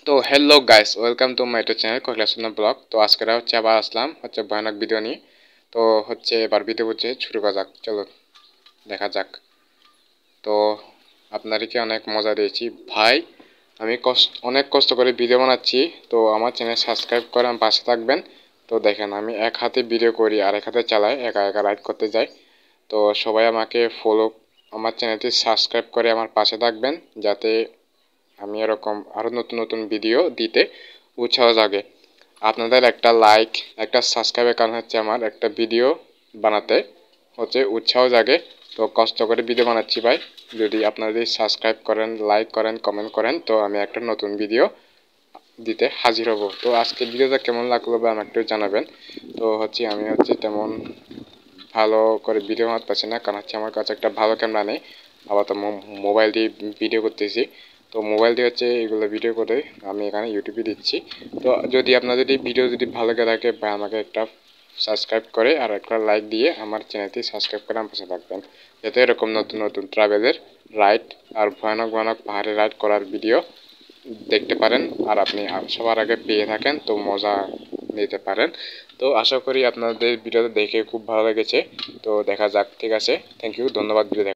তো hello guys, welcome to my YouTube channel Kailasan blog. তো আজকে হচ্ছে আবার আসলাম ভয়ানক ভিডিও নিয়ে। তো এবার ভিডিও হচ্ছে শুরু করা যাক, চলো দেখা যাক। তো আপনাদেরকে অনেক মজা দিয়েছি ভাই, আমি অনেক কষ্ট করে ভিডিও বানাচ্ছি। তো আমার চ্যানেল সাবস্ক্রাইব করে আমার পাশে থাকবেন। তো দেখেন আমি এক হাতে ভিডিও করি আর এক হাতে চালাই, একা একা রাইড করতে যাই। তো সবাই আমাকে ফলো, আমার চ্যানেলটি সাবস্ক্রাইব করে আমার পাশে থাকবেন, যাতে আমি এরকম আরও নতুন নতুন ভিডিও দিতে উৎসাহ জাগে। আপনাদের একটা লাইক, একটা সাবস্ক্রাইবের কারণ হচ্ছে আমার একটা ভিডিও বানাতে উৎসাহ জাগে। তো কষ্ট করে ভিডিও বানাচ্ছি ভাই, যদি আপনারা যদি সাবস্ক্রাইব করেন, লাইক করেন, কমেন্ট করেন, তো আমি একটা নতুন ভিডিও দিতে হাজির হব। তো আজকের ভিডিওটা কেমন লাগলো বা আমাকে একটু জানাবেন। তো আমি তেমন ভালো করে ভিডিও বানাতে পারছি না, কারণ আমার কাছে একটা ভালো ক্যামেরা নেই। আবার তো মোবাইল দিয়ে ভিডিও করতেছি। তো মোবাইল দিয়ে এগুলো ভিডিও করে আমি এখানে ইউটিউবে দিচ্ছি। তো যদি আপনার ভিডিও যদি ভালো লাগে থাকে, বা আমাকে একটা সাবস্ক্রাইব করে আর একটা লাইক দিয়ে আমার চ্যানেলটি সাবস্ক্রাইব করে আমার পাশে থাকবেন, যাতে এরকম নতুন নতুন ট্রাভেলের রাইড আর ভয়ানক ভয়ানক পাহাড়ে রাইড করার ভিডিও দেখতে পারেন আর আপনি সবার আগে পেয়ে থাকেন, তো মজা নিতে পারেন। তো আশা করি আপনাদের ভিডিওটা দেখে খুব ভালো লেগেছে। তো দেখা যাক, ঠিক আছে, থ্যাংক ইউ, ধন্যবাদ ভিডিও